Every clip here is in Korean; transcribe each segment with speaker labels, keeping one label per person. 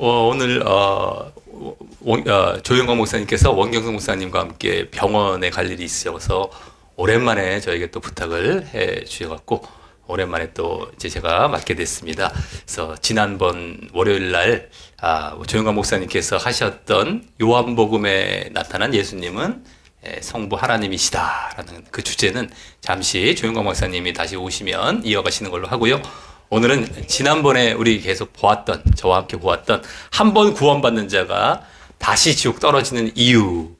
Speaker 1: 오늘 조영광 목사님께서 원경성 목사님과 함께 병원에 갈 일이 있으셔서 오랜만에 저에게 또 부탁을 해 주셔갖고 오랜만에 또 이제 제가 맡게 됐습니다. 그래서 지난번 월요일 날 조영광 목사님께서 하셨던 요한복음에 나타난 예수님은 성부 하나님이시다라는 그 주제는 잠시 조영광 목사님이 다시 오시면 이어가시는 걸로 하고요. 오늘은 지난번에 우리 계속 보았던, 저와 함께 보았던 한 번 구원받는 자가 다시 지옥 떨어지는 이유,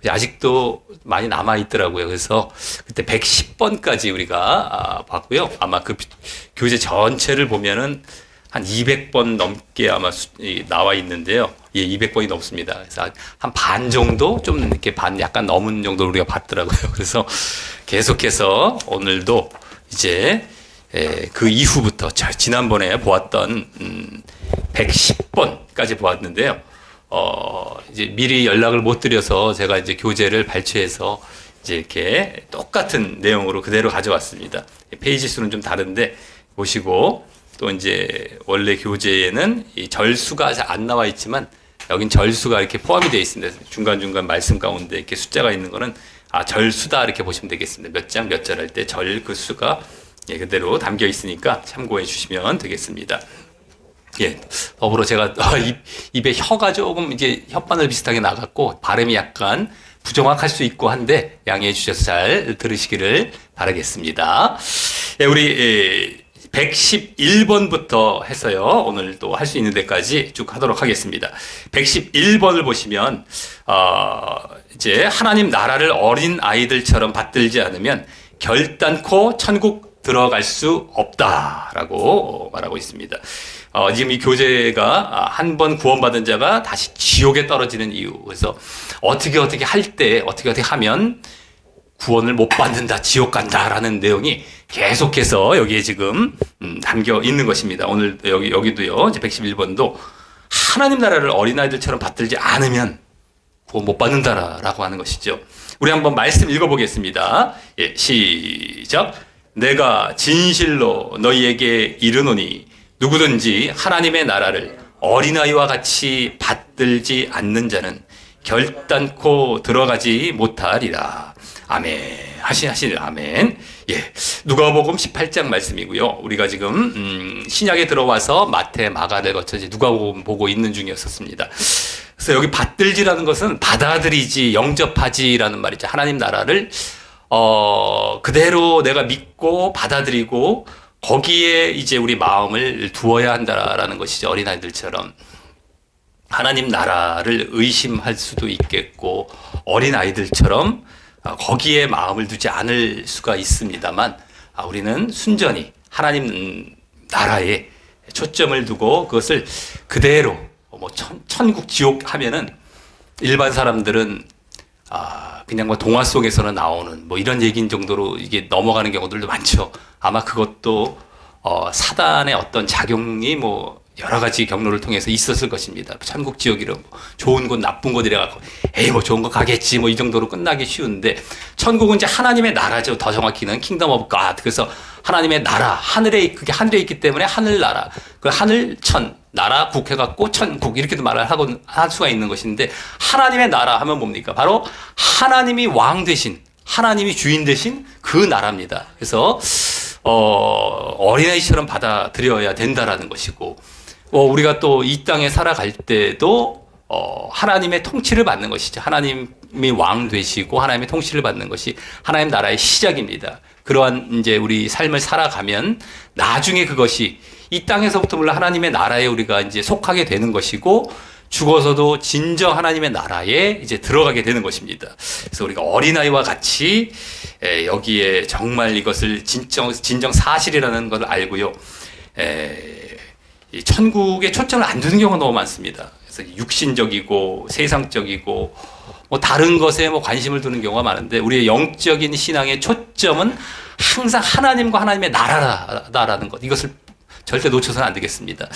Speaker 1: 아직도 많이 남아있더라고요. 그래서 그때 110번까지 우리가 봤고요. 아마 그 교재 전체를 보면은 한 200번 넘게 아마 나와 있는데요. 예, 200번이 넘습니다. 그래서 한 반 정도, 좀 이렇게 반 약간 넘은 정도로 우리가 봤더라고요. 그래서 계속해서 오늘도 이제 그 이후부터 지난번에 보았던 110번까지 보았는데요. 이제 미리 연락을 못 드려서 제가 이제 교재를 발췌해서 이제 이렇게 똑같은 내용으로 그대로 가져왔습니다. 페이지 수는 좀 다른데 보시고, 또 이제 원래 교재에는 이 절수가 잘 안 나와 있지만 여긴 절수가 이렇게 포함이 되어 있습니다. 중간중간 말씀 가운데 이렇게 숫자가 있는 거는 절수다 이렇게 보시면 되겠습니다. 몇 장 몇 절 할 때 절 그 수가 그대로 담겨 있으니까 참고해 주시면 되겠습니다. 예, 더불어 제가 입에 혀가 조금 이제 혓바늘 비슷하게 나갔고 발음이 약간 부정확할 수 있고 한데 양해해 주셔서 잘 들으시기를 바라겠습니다. 예, 우리 111번부터 해서요, 오늘 또 할 수 있는 데까지 쭉 하도록 하겠습니다. 111번을 보시면 이제 하나님 나라를 어린 아이들처럼 받들지 않으면 결단코 천국 들어갈 수 없다라고 말하고 있습니다. 지금 이 교재가 한 번 구원받은 자가 다시 지옥에 떨어지는 이유. 그래서 어떻게 할 때, 어떻게 하면 구원을 못 받는다, 지옥 간다라는 내용이 계속해서 여기에 지금 담겨 있는 것입니다. 오늘 여기도요, 이제 111번도 하나님 나라를 어린아이들처럼 받들지 않으면 구원 못 받는다라고 하는 것이죠. 우리 한번 말씀 읽어보겠습니다. 예, 시작. 내가 진실로 너희에게 이르노니 누구든지 하나님의 나라를 어린아이와 같이 받들지 않는 자는 결단코 들어가지 못하리라. 아멘. 하시는 아멘. 예. 누가복음 18장 말씀이고요. 우리가 지금 신약에 들어와서 마태, 마가를 거쳐 이제 누가복음 보고 있는 중이었었습니다. 그래서 여기 받들지라는 것은 받아들이지, 영접하지라는 말이죠. 하나님 나라를 그대로 내가 믿고 받아들이고 거기에 이제 우리 마음을 두어야 한다라는 것이죠. 어린아이들처럼. 하나님 나라를 의심할 수도 있겠고, 어린아이들처럼 거기에 마음을 두지 않을 수가 있습니다만, 우리는 순전히 하나님 나라에 초점을 두고 그것을 그대로, 천국, 지옥 하면은 일반 사람들은 그냥 동화 속에서는 나오는 이런 얘기인 정도로 이게 넘어가는 경우들도 많죠. 아마 그것도 사단의 어떤 작용이 여러 가지 경로를 통해서 있었을 것입니다. 천국 지옥이라 좋은 곳, 나쁜 곳 이래갖고 좋은 거 가겠지 이 정도로 끝나기 쉬운데, 천국은 이제 하나님의 나라죠. 더 정확히는 킹덤 오브 갓. 그래서 하나님의 나라, 그게 하늘에 있기 때문에 하늘나라, 그 하늘천 나라 국 해갖고 천국 이렇게도 말을 할 수가 있는 것인데, 하나님의 나라 하면 뭡니까? 바로 하나님이 왕 되신, 하나님이 주인 되신 그 나라입니다. 그래서 어린아이처럼 받아들여야 된다라는 것이고, 우리가 또 이 땅에 살아갈 때도 하나님의 통치를 받는 것이죠. 하나님이 왕 되시고 하나님의 통치를 받는 것이 하나님 나라의 시작입니다. 그러한 이제 우리 삶을 살아가면 나중에 그것이 이 땅에서부터 물론 하나님의 나라에 우리가 이제 속하게 되는 것이고, 죽어서도 진정 하나님의 나라에 이제 들어가게 되는 것입니다. 그래서 우리가 어린아이와 같이 여기에 정말 이것을 진정 사실이라는 것을 알고요. 이 천국에 초점을 안 두는 경우가 너무 많습니다. 그래서 육신적이고 세상적이고 다른 것에 관심을 두는 경우가 많은데, 우리의 영적인 신앙의 초점은 항상 하나님과 하나님의 나라다라는 것, 이것을 절대 놓쳐서는 안 되겠습니다.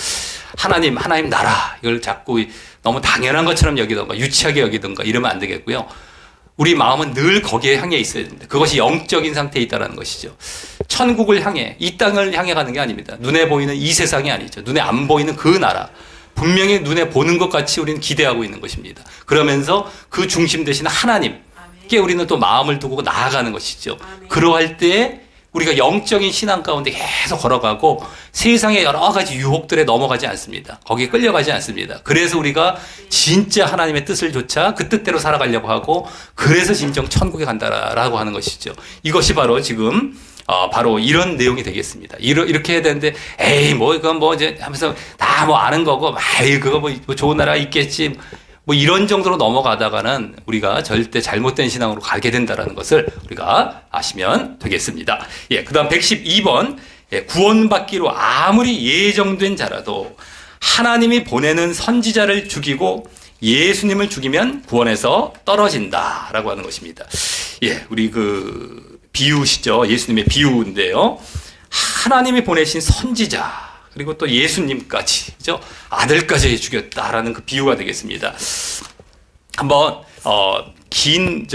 Speaker 1: 하나님 나라, 이걸 자꾸 너무 당연한 것처럼 여기던가 유치하게 여기던가 이러면 안 되겠고요. 우리 마음은 늘 거기에 향해 있어야 됩니다. 그것이 영적인 상태에 있다는 것이죠. 천국을 향해, 이 땅을 향해 가는 게 아닙니다. 눈에 보이는 이 세상이 아니죠. 눈에 안 보이는 그 나라, 분명히 눈에 보는 것 같이 우리는 기대하고 있는 것입니다. 그러면서 그 중심 되신 하나님께 우리는 또 마음을 두고 나아가는 것이죠. 그러할 때 우리가 영적인 신앙 가운데 계속 걸어가고 세상의 여러 가지 유혹들에 넘어가지 않습니다. 거기에 끌려가지 않습니다. 그래서 우리가 진짜 하나님의 뜻을 조차 그 뜻대로 살아가려고 하고, 그래서 진정 천국에 간다라고 하는 것이죠. 이것이 바로 지금 바로 이런 내용이 되겠습니다. 이렇게 해야 되는데, 에이, 뭐, 이건 뭐, 이제 하면서 다 뭐 아는 거고, 에이, 그거 뭐 좋은 나라가 있겠지. 뭐 이런 정도로 넘어가다가는 우리가 절대 잘못된 신앙으로 가게 된다는 것을 우리가 아시면 되겠습니다. 예, 그 다음 112번. 예, 구원받기로 아무리 예정된 자라도 하나님이 보내는 선지자를 죽이고 예수님을 죽이면 구원에서 떨어진다라고 하는 것입니다. 예, 우리 그 비유시죠. 예수님의 비유인데요. 하나님이 보내신 선지자, 그리고 또 예수님까지, 그죠? 아들까지 죽였다라는 그 비유가 되겠습니다. 한번, 긴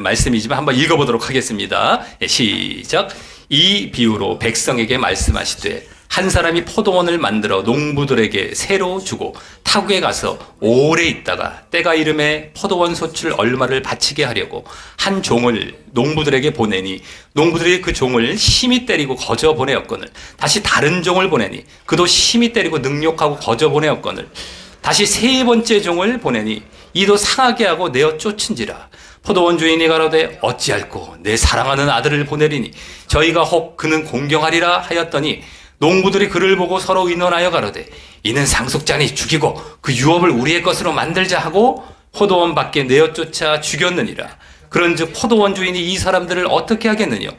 Speaker 1: 말씀이지만 한번 읽어보도록 하겠습니다. 예, 시작. 이 비유로 백성에게 말씀하시되, 한 사람이 포도원을 만들어 농부들에게 새로 주고 타국에 가서 오래 있다가 때가 이름에 포도원 소출 얼마를 바치게 하려고 한 종을 농부들에게 보내니 농부들이 그 종을 심히 때리고 거저 보내었거늘 다시 다른 종을 보내니 그도 심히 때리고 능욕하고 거저 보내었거늘 다시 세 번째 종을 보내니 이도 상하게 하고 내어 쫓은지라. 포도원 주인이 가로되 어찌할꼬 내 사랑하는 아들을 보내리니 저희가 혹 그는 공경하리라 하였더니 농부들이 그를 보고 서로 의논하여 가로되 이는 상속자니 죽이고 그 유업을 우리의 것으로 만들자 하고 포도원 밖에 내어 쫓아 죽였느니라. 그런즉 포도원 주인이 이 사람들을 어떻게 하겠느냐?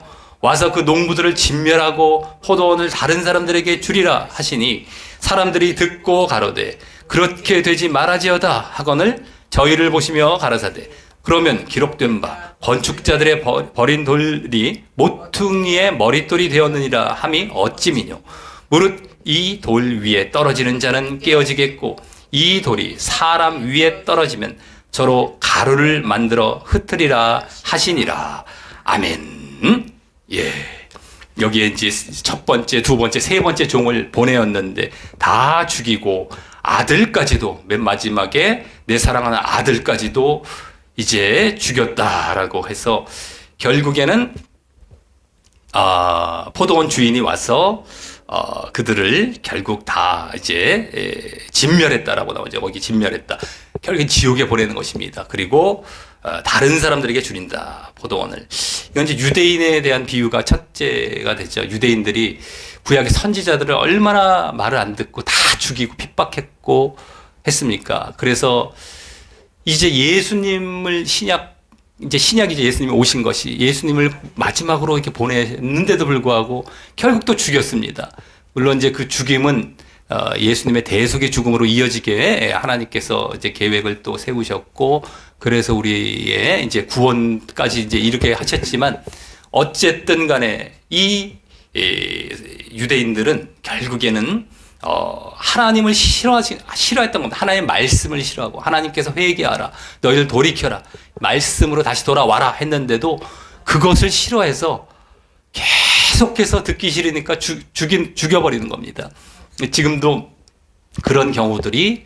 Speaker 1: 와서 그 농부들을 진멸하고 포도원을 다른 사람들에게 주리라 하시니 사람들이 듣고 가로되 그렇게 되지 말아지어다 하거늘 저희를 보시며 가라사대 그러면 기록된 바 건축자들의 버린 돌이 모퉁이의 머릿돌이 되었느니라 함이 어찌미뇨. 무릇 이 돌 위에 떨어지는 자는 깨어지겠고 이 돌이 사람 위에 떨어지면 저로 가루를 만들어 흩으리라 하시니라. 아멘. 예. 여기에 이제 첫 번째, 두 번째, 세 번째 종을 보내었는데 다 죽이고 아들까지도 맨 마지막에 내 사랑하는 아들까지도 이제 죽였다라고 해서 결국에는 포도원 주인이 와서 그들을 결국 다 이제 진멸했다라고 나오죠. 거기 진멸했다. 결국 지옥에 보내는 것입니다. 그리고 다른 사람들에게 줄인다. 포도원을. 이건 이제 유대인에 대한 비유가 첫째가 되죠. 유대인들이 구약의 선지자들을 얼마나 말을 안 듣고 다 죽이고 핍박했고 했습니까? 그래서 이제 예수님을 이제 신약이제 예수님이 오신 것이 예수님을 마지막으로 이렇게 보냈는데도 불구하고 결국 또 죽였습니다. 물론 이제 그 죽임은 예수님의 대속의 죽음으로 이어지게 하나님께서 이제 계획을 또 세우셨고 그래서 우리의 이제 구원까지 이제 이렇게 하셨지만 어쨌든 간에 이 유대인들은 결국에는 하나님을 싫어했던 겁니다. 하나님의 말씀을 싫어하고 하나님께서 회개하라, 너희들 돌이켜라, 말씀으로 다시 돌아와라 했는데도 그것을 싫어해서 계속해서 듣기 싫으니까 죽여버리는 겁니다. 지금도 그런 경우들이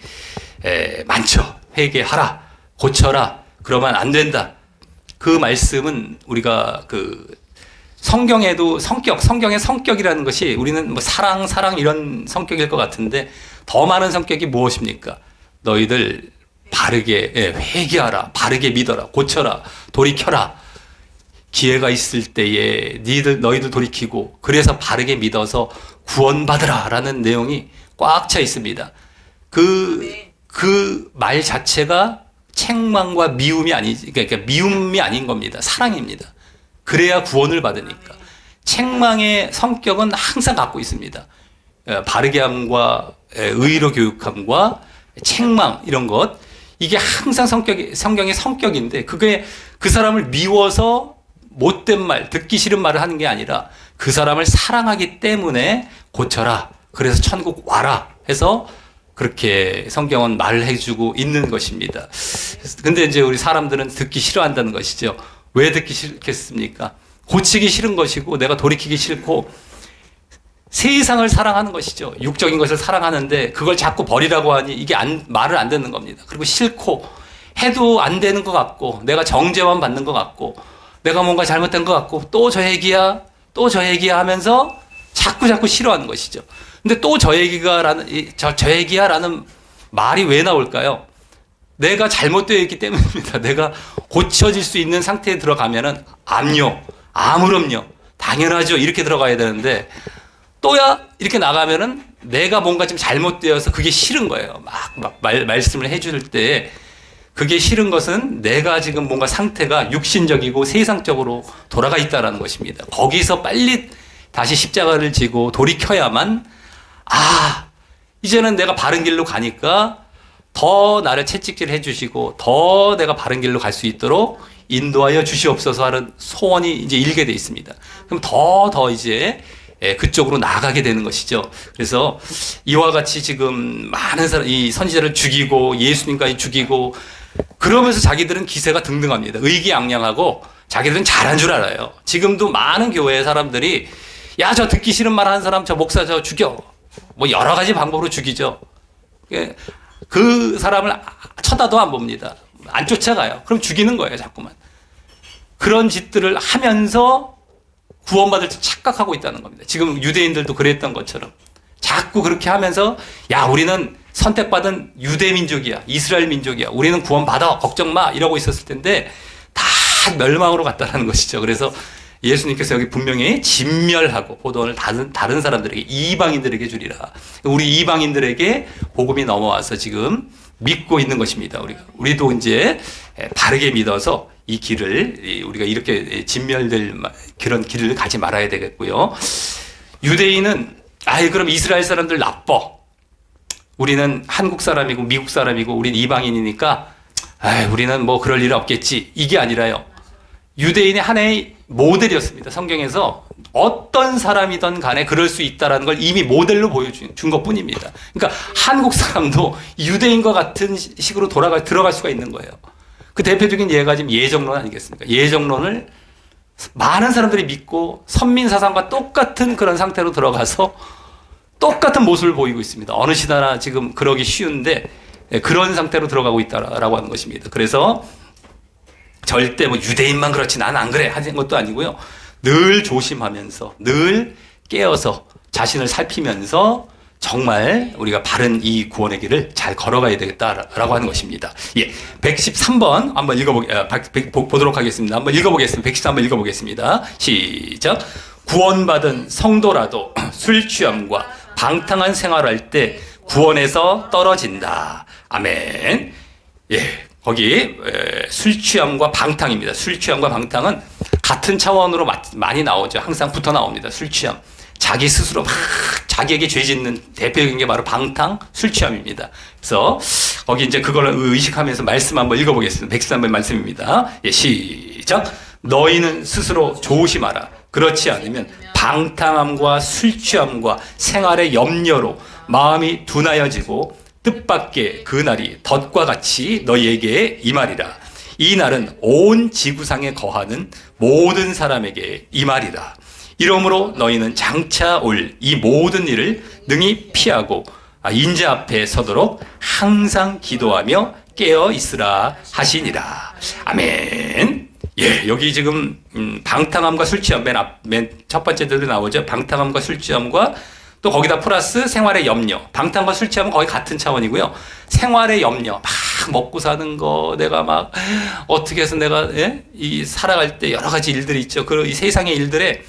Speaker 1: 많죠. 회개하라, 고쳐라, 그러면 안 된다. 그 말씀은 우리가 성경에도 성경의 성격이라는 것이 우리는 뭐 사랑 이런 성격일 것 같은데 더 많은 성격이 무엇입니까? 너희들 바르게 회개하라, 바르게 믿어라, 고쳐라, 돌이켜라. 기회가 있을 때에 너희들 돌이키고 그래서 바르게 믿어서 구원받으라라는 내용이 꽉 차 있습니다. 그 말 자체가 책망과 미움이 그러니까 미움이 아닌 겁니다. 사랑입니다. 그래야 구원을 받으니까. 책망의 성격은 항상 갖고 있습니다. 바르게 함과 의로 교육함과 책망 이런 것 이게 항상 성경의 성격인데 그게 그 사람을 미워서 못된 말, 듣기 싫은 말을 하는 게 아니라 그 사람을 사랑하기 때문에 고쳐라. 그래서 천국 와라 해서 그렇게 성경은 말을 해주고 있는 것입니다. 근데 이제 우리 사람들은 듣기 싫어한다는 것이죠. 왜 듣기 싫겠습니까? 고치기 싫은 것이고 내가 돌이키기 싫고 세상을 사랑하는 것이죠. 육적인 것을 사랑하는데 그걸 자꾸 버리라고 하니 이게 말을 안 듣는 겁니다. 그리고 싫고 해도 안 되는 것 같고 내가 정죄만 받는 것 같고 내가 뭔가 잘못된 것 같고 또 저 얘기야 또 저 얘기야 하면서 자꾸 싫어하는 것이죠. 근데 또 저 얘기야 라는 말이 왜 나올까요? 내가 잘못되어 있기 때문입니다. 내가 고쳐질 수 있는 상태에 들어가면은 암요, 아무럼요, 당연하죠 이렇게 들어가야 되는데 또야 이렇게 나가면은 내가 뭔가 좀 잘못되어서 그게 싫은 거예요. 말씀을 해줄 때 그게 싫은 것은 내가 지금 뭔가 상태가 육신적이고 세상적으로 돌아가 있다는 것입니다. 거기서 빨리 다시 십자가를 지고 돌이켜야만 이제는 내가 바른 길로 가니까 더 나를 채찍질 해주시고 더 내가 바른 길로 갈 수 있도록 인도하여 주시옵소서 하는 소원이 이제 일게 돼 있습니다. 그럼 더 이제 그쪽으로 나가게 되는 것이죠. 그래서 이와 같이 지금 많은 이 선지자를 죽이고 예수님까지 죽이고 그러면서 자기들은 기세가 등등합니다. 의기양양하고 자기들은 잘한 줄 알아요. 지금도 많은 교회 사람들이 야, 저 듣기 싫은 말 하는 사람 저 목사 저 죽여. 뭐 여러 가지 방법으로 죽이죠. 그 사람을 쳐다도 안 봅니다. 안 쫓아가요. 그럼 죽이는 거예요, 자꾸만. 그런 짓들을 하면서 구원받을 줄 착각하고 있다는 겁니다. 지금 유대인들도 그랬던 것처럼 자꾸 그렇게 하면서 야, 우리는 선택받은 유대 민족이야. 이스라엘 민족이야. 우리는 구원받아. 걱정 마. 이러고 있었을 텐데 다 멸망으로 갔다는 것이죠. 그래서 예수님께서 여기 분명히 진멸하고 포도원을 다른 사람들에게 이방인들에게 주리라. 우리 이방인들에게 복음이 넘어와서 지금 믿고 있는 것입니다. 우리도 이제 바르게 믿어서 이 길을 우리가 이렇게 진멸될 그런 길을 가지 말아야 되겠고요. 유대인은 그럼 이스라엘 사람들 나빠. 우리는 한국 사람이고 미국 사람이고 우리는 이방인이니까 우리는 뭐 그럴 일 없겠지. 이게 아니라요. 유대인의 하나의 모델이었습니다. 성경에서 어떤 사람이든 간에 그럴 수 있다는 걸 이미 모델로 보여준 것뿐입니다. 그러니까 한국 사람도 유대인과 같은 식으로 들어갈 수가 있는 거예요. 그 대표적인 예가 지금 예정론 아니겠습니까? 예정론을 많은 사람들이 믿고 선민사상과 똑같은 그런 상태로 들어가서 똑같은 모습을 보이고 있습니다. 어느 시대나 지금 그러기 쉬운데 그런 상태로 들어가고 있다라고 하는 것입니다. 그래서 절대 뭐 유대인만 그렇지 나는 안 그래 하는 것도 아니고요. 늘 조심하면서 늘 깨어서 자신을 살피면서 정말 우리가 바른 이 구원의 길을 잘 걸어가야 되겠다라고 하는 것입니다. 113번 한번 보도록 하겠습니다. 한번 읽어보겠습니다. 113번 읽어보겠습니다. 시작. 구원받은 성도라도 술 취함과 방탕한 생활할 때 구원에서 떨어진다. 아멘. 거기 술 취함과 방탕입니다. 술 취함과 방탕은 같은 차원으로 많이 나오죠. 항상 붙어 나옵니다. 술 취함. 자기 스스로 막 자기에게 죄 짓는 대표적인 게 바로 방탕, 술 취함입니다. 그래서 거기 이제 그걸 의식하면서 말씀 한번 읽어보겠습니다. 113번 말씀입니다. 시작. 너희는 스스로 조심하라. 그렇지 않으면 방탕함과 술 취함과 생활의 염려로 마음이 둔하여지고 뜻밖의 그 날이 덫과 같이 너희에게 임하리라. 이 날은 온 지구상에 거하는 모든 사람에게 임하리라. 이러므로 너희는 장차 올 이 모든 일을 능히 피하고 인자 앞에 서도록 항상 기도하며 깨어 있으라 하시니라. 아멘. 여기 지금 방탕함과 술 취함 맨 첫 번째들도 나오죠. 방탕함과 술 취함과 또 거기다 플러스 생활의 염려. 방탕과 술 취함은 거의 같은 차원이고요. 생활의 염려. 막 먹고 사는 거, 내가 막 어떻게 해서 내가 이 살아갈 때 여러 가지 일들이 있죠. 이 세상의 일들에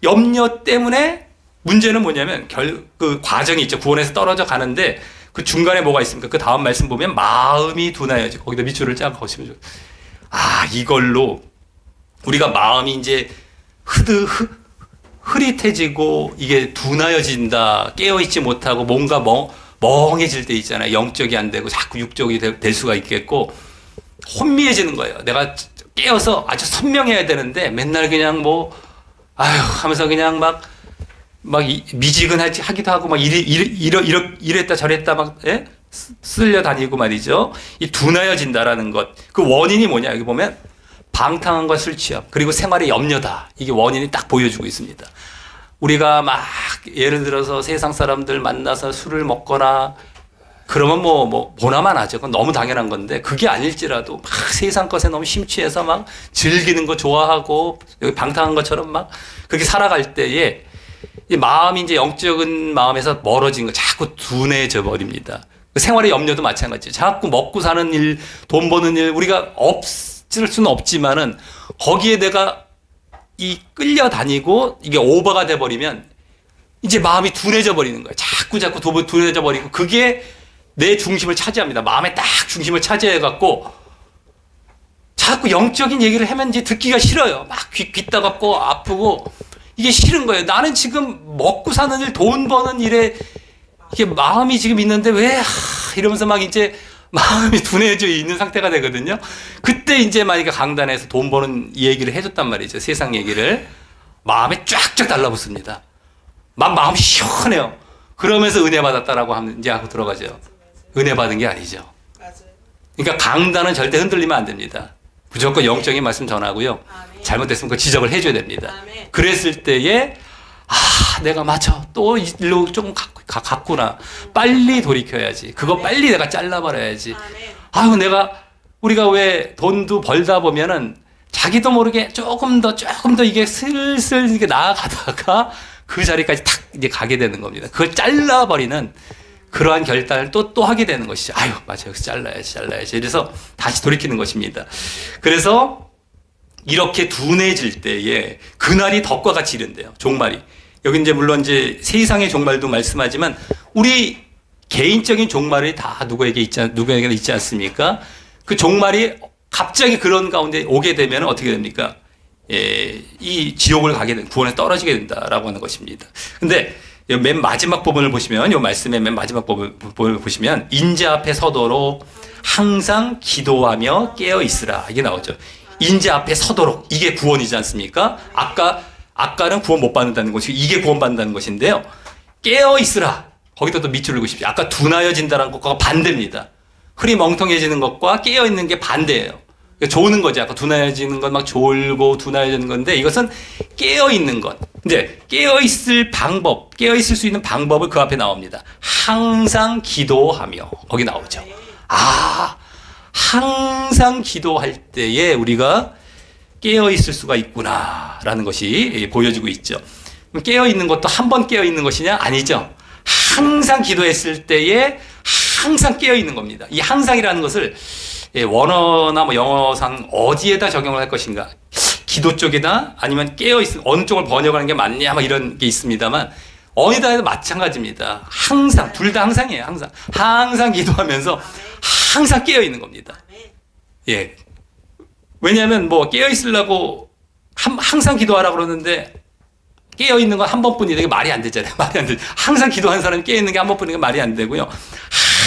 Speaker 1: 염려 때문에 문제는 뭐냐면 그 과정이 있죠. 구원에서 떨어져 가는데 그 중간에 뭐가 있습니까? 그 다음 말씀 보면 마음이 둔하여지고 거기다 밑줄을 쫙 거시면 좋아요. 이걸로 우리가 마음이 이제 흐릿해지고 이게 둔하여진다, 깨어있지 못하고 뭔가 멍해질 때 있잖아요. 영적이 안 되고 자꾸 육적이 될 수가 있겠고 혼미해지는 거예요. 내가 깨어서 아주 선명해야 되는데 맨날 그냥 하면서 그냥 막 미지근하기도 하고 막 이랬다 저랬다 막 쓸려 다니고 말이죠. 이 둔하여진다라는 것. 그 원인이 뭐냐? 여기 보면 방탕함과 술 취함 그리고 생활의 염려다. 이게 원인이 딱 보여주고 있습니다. 우리가 막 예를 들어서 세상 사람들 만나서 술을 먹거나 그러면 뭐 보나만 하죠. 그건 너무 당연한 건데 그게 아닐지라도 막 세상 것에 너무 심취해서 막 즐기는 거 좋아하고 여기 방탕한 것처럼 막 그렇게 살아갈 때에 이 마음이 이제 영적인 마음에서 멀어진 거 자꾸 둔해져 버립니다. 생활의 염려도 마찬가지죠. 자꾸 먹고 사는 일, 돈 버는 일 우리가 없을 수는 없지만은 거기에 내가 이 끌려다니고 이게 오버가 돼 버리면 이제 마음이 둔해져 버리는 거예요. 자꾸 둔해져 버리고 그게 내 중심을 차지합니다. 마음에 딱 중심을 차지해갖고 자꾸 영적인 얘기를 하면 이제 듣기가 싫어요. 막 귀 따갑고 아프고 이게 싫은 거예요. 나는 지금 먹고 사는 일, 돈 버는 일에 이게 마음이 지금 있는데 왜 이러면서 막 이제 마음이 둔해져 있는 상태가 되거든요. 그때 이제 만약에 강단에서 돈 버는 얘기를 해줬단 말이죠. 세상 얘기를 마음에 쫙쫙 달라붙습니다. 막 마음이 시원해요. 그러면서 은혜 받았다라고 하면 이제 하고 들어가죠. 은혜 받은 게 아니죠. 그러니까 강단은 절대 흔들리면 안 됩니다. 무조건 영적인 말씀 전하고요. 잘못됐으면 그 지적을 해줘야 됩니다. 그랬을 때에 내가 맞아. 또 일로 좀 갔구나. 빨리 돌이켜야지. 그거 빨리 내가 잘라버려야지. 우리가 왜 돈도 벌다 보면은 자기도 모르게 조금 더 이게 슬슬 이렇게 나아가다가 그 자리까지 탁 이제 가게 되는 겁니다. 그걸 잘라버리는 그러한 결단을 또 하게 되는 것이죠. 맞아. 여기서 잘라야지. 이래서 다시 돌이키는 것입니다. 그래서 이렇게 둔해질 때에 그날이 덕과 같이 이른대요. 종말이. 여기 이제 물론 이제 세상의 종말도 말씀하지만 우리 개인적인 종말이 다 누구에게 있지 않습니까? 그 종말이 갑자기 그런 가운데 오게 되면 어떻게 됩니까? 이 지옥을 가게 된 구원에 떨어지게 된다라고 하는 것입니다. 근데 맨 마지막 부분을 보시면 이 말씀의 맨 마지막 부분을 보시면 인자 앞에 서도록 항상 기도하며 깨어 있으라 이게 나오죠. 인자 앞에 서도록 이게 구원이지 않습니까? 아까는 구원 못 받는다는 것이고 이게 구원 받는다는 것인데요. 깨어 있으라 거기다 또 밑줄을 그으십시오. 아까 둔하여진다는 것과 반대입니다. 흐리멍텅해지는 것과 깨어 있는 게 반대예요. 조는 거지. 아까 둔하여지는 건 막 졸고 둔하여지는 건데 이것은 깨어 있는 것. 이제 깨어 있을 방법, 깨어 있을 수 있는 방법을 그 앞에 나옵니다. 항상 기도하며 거기 나오죠. 항상 기도할 때에 우리가 깨어 있을 수가 있구나라는 것이 보여지고 있죠. 깨어 있는 것도 한 번 깨어 있는 것이냐? 아니죠. 항상 기도했을 때에 항상 깨어 있는 겁니다. 이 항상이라는 것을 원어나 뭐 영어상 어디에다 적용을 할 것인가? 기도 쪽이나 아니면 깨어있는 어느 쪽을 번역하는 게 맞냐? 막 이런 게 있습니다만 어디다 해도 마찬가지입니다. 항상 둘 다 항상이에요. 항상 기도하면서 항상 깨어있는 겁니다. 예. 왜냐하면 뭐 깨어있으려고 항상 기도하라고 그러는데 깨어있는 건 한 번뿐이다. 이게 말이 안 되잖아요. 말이 안 돼. 항상 기도하는 사람이 깨어있는 게 한 번뿐이니까 말이 안 되고요.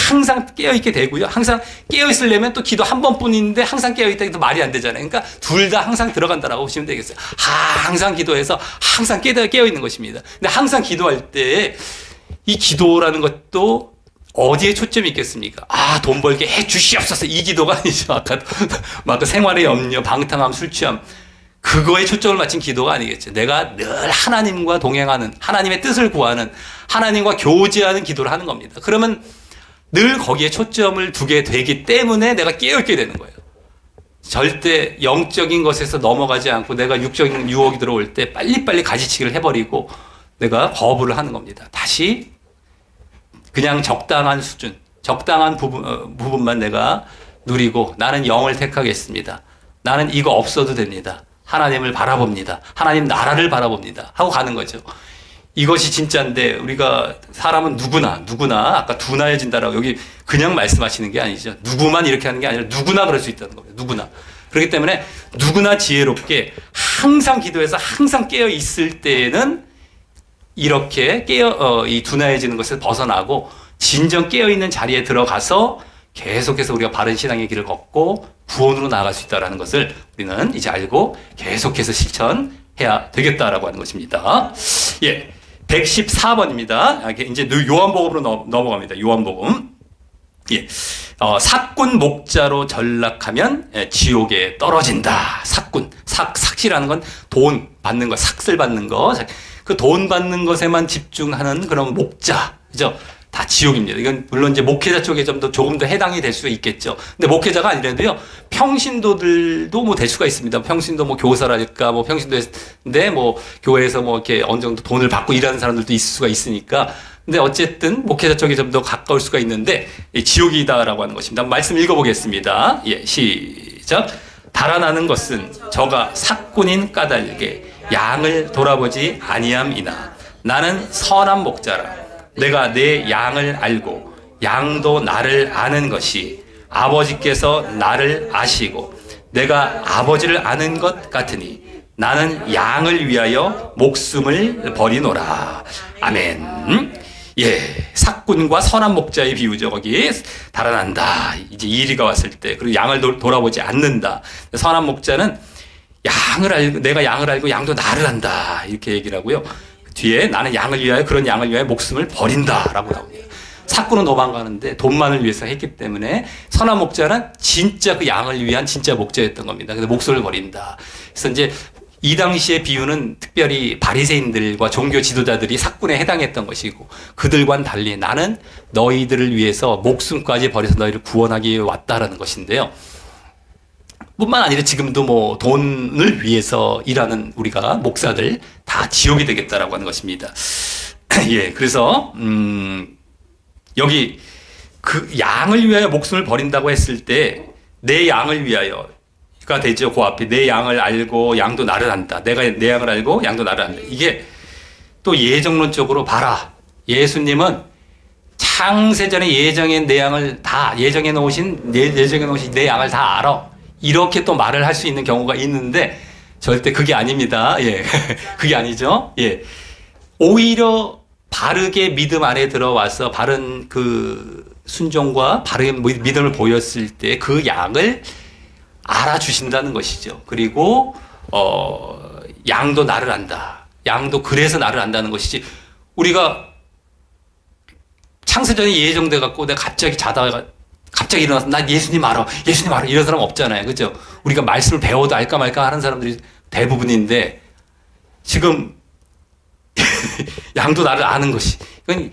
Speaker 1: 항상 깨어있게 되고요. 항상 깨어있으려면 또 기도 한 번뿐인데 항상 깨어있다 해도 말이 안 되잖아요. 그러니까 둘 다 항상 들어간다라고 보시면 되겠어요. 항상 기도해서 항상 깨어있는 것입니다. 근데 항상 기도할 때 이 기도라는 것도 어디에 초점이 있겠습니까? 돈 벌게 해 주시옵소서. 이 기도가 아니죠. 아까 생활의 염려, 방탕함, 술 취함. 그거에 초점을 맞춘 기도가 아니겠죠. 내가 늘 하나님과 동행하는, 하나님의 뜻을 구하는, 하나님과 교제하는 기도를 하는 겁니다. 그러면 늘 거기에 초점을 두게 되기 때문에 내가 깨어있게 되는 거예요. 절대 영적인 것에서 넘어가지 않고 내가 육적인 유혹이 들어올 때 빨리빨리 가지치기를 해버리고 내가 거부를 하는 겁니다. 다시 그냥 적당한 수준, 적당한 부분만 내가 누리고 나는 영을 택하겠습니다. 나는 이거 없어도 됩니다. 하나님을 바라봅니다. 하나님 나라를 바라봅니다. 하고 가는 거죠. 이것이 진짜인데 우리가 사람은 누구나 아까 둔하여진다라고 여기 그냥 말씀하시는 게 아니죠. 누구만 이렇게 하는 게 아니라 누구나 그럴 수 있다는 거예요. 누구나. 그렇기 때문에 누구나 지혜롭게 항상 기도해서 항상 깨어 있을 때에는 이렇게 이 둔하여지는 것을 벗어나고 진정 깨어 있는 자리에 들어가서 계속해서 우리가 바른 신앙의 길을 걷고 구원으로 나아갈 수 있다는 것을 우리는 이제 알고 계속해서 실천해야 되겠다라고 하는 것입니다. 예. 114번입니다. 이제 요한복음으로 넘어갑니다. 요한복음. 예. 삭군 목자로 전락하면 지옥에 떨어진다. 삭군. 삭이라는 건 돈 받는 거, 삭슬 받는 거. 그 돈 받는 것에만 집중하는 그런 목자, 그죠? 다 지옥입니다. 이건 물론 이제 목회자 쪽에 조금 더 해당이 될 수 있겠죠. 근데 목회자가 아니라도요, 평신도들도 뭐 될 수가 있습니다. 평신도 뭐 교사랄까, 뭐 평신도인데 뭐 교회에서 뭐 이렇게 어느 정도 돈을 받고 일하는 사람들도 있을 수가 있으니까. 근데 어쨌든 목회자 쪽에 좀 더 가까울 수가 있는데 지옥이다라고 하는 것입니다. 말씀 읽어보겠습니다. 예, 시작. 달아나는 것은 저가 삭군인 까닭에 양을 돌아보지 아니함이나 나는 선한 목자라. 내가 내 양을 알고 양도 나를 아는 것이 아버지께서 나를 아시고 내가 아버지를 아는 것 같으니 나는 양을 위하여 목숨을 버리노라. 아멘. 예, 삭군과 선한 목자의 비유죠. 거기 달아난다. 이제 이리가 왔을 때. 그리고 양을 돌아보지 않는다. 선한 목자는 양을 알고, 내가 양을 알고 양도 나를 안다. 이렇게 얘기를 하고요. 뒤에 나는 양을 위하여, 그런 양을 위하여 목숨을 버린다라고 나옵니다. 삭군은 도망가는데 돈만을 위해서 했기 때문에 선한 목자는 진짜 그 양을 위한 진짜 목자였던 겁니다. 근데 목숨을 버린다. 그래서 이제 이 당시의 비유는 특별히 바리새인들과 종교 지도자들이 삭군에 해당했던 것이고, 그들과는 달리 나는 너희들을 위해서 목숨까지 버려서 너희를 구원하기 위해 왔다라는 것인데요. 뿐만 아니라 지금도 뭐 돈을 위해서 일하는 우리가 목사들 다 지옥이 되겠다라고 하는 것입니다. 예, 그래서 여기 그 양을 위하여 목숨을 버린다고 했을 때 내 양을 위하여가 되죠. 그 앞에 내 양을 알고 양도 나를 안다. 내가 내 양을 알고 양도 나를 안다. 이게 또 예정론적으로 봐라. 예수님은 창세전에 예정해 내 양을 다 예정해 놓으신 내 양을 다 알아. 이렇게 또 말을 할 수 있는 경우가 있는데 절대 그게 아닙니다. 예. 그게 아니죠. 예. 오히려 바르게 믿음 안에 들어와서 바른 그 순종과 바른 믿음을 보였을 때 그 양을 알아주신다는 것이죠. 그리고 양도 나를 안다. 양도 그래서 나를 안다는 것이지. 우리가 창세전에 예정돼 갖고 내가 갑자기 자다가 갑자기 일어나서 난 예수님 알아 이런 사람 없잖아요. 그죠? 우리가 말씀을 배워도 알까 말까 하는 사람들이 대부분인데 지금 양도 나를 아는 것이, 이건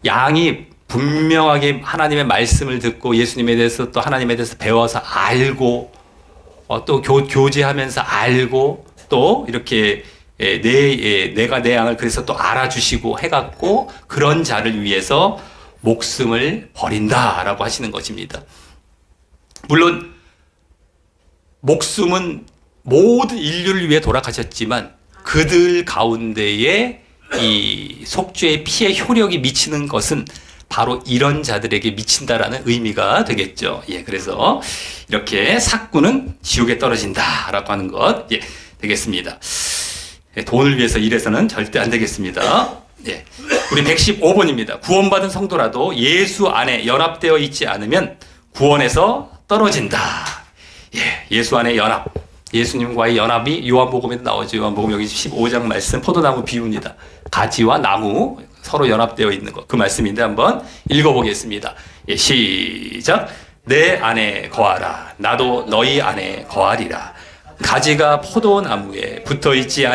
Speaker 1: 양이 분명하게 하나님의 말씀을 듣고 예수님에 대해서 또 하나님에 대해서 배워서 알고 또 교제하면서 알고 또 이렇게 내가 내 양을 그래서 또 알아주시고 해갖고 그런 자를 위해서 목숨을 버린다라고 하시는 것입니다. 물론 목숨은 모든 인류를 위해 돌아가셨지만 그들 가운데에 이 속죄의 피의 효력이 미치는 것은 바로 이런 자들에게 미친다라는 의미가 되겠죠. 예, 그래서 이렇게 삭군은 지옥에 떨어진다라고 하는 것, 예, 되겠습니다. 예, 돈을 위해서 일해서는 절대 안 되겠습니다. 예, 우리 115번입니다. 구원받은 성도라도 예수 안에 연합되어 있지 않으면 구원에서 떨어진다. 예, 예수 안에 연합. 예수님과의 연합이 요한복음에도 나오죠. 요한복음 여기 15장 말씀 포도나무 비유입니다. 가지와 나무 서로 연합되어 있는 것. 그 말씀인데 한번 읽어보겠습니다. 예, 시작. 내 안에 거하라. 나도 너희 안에 거하리라. 가지가 포도나무에 붙어 있지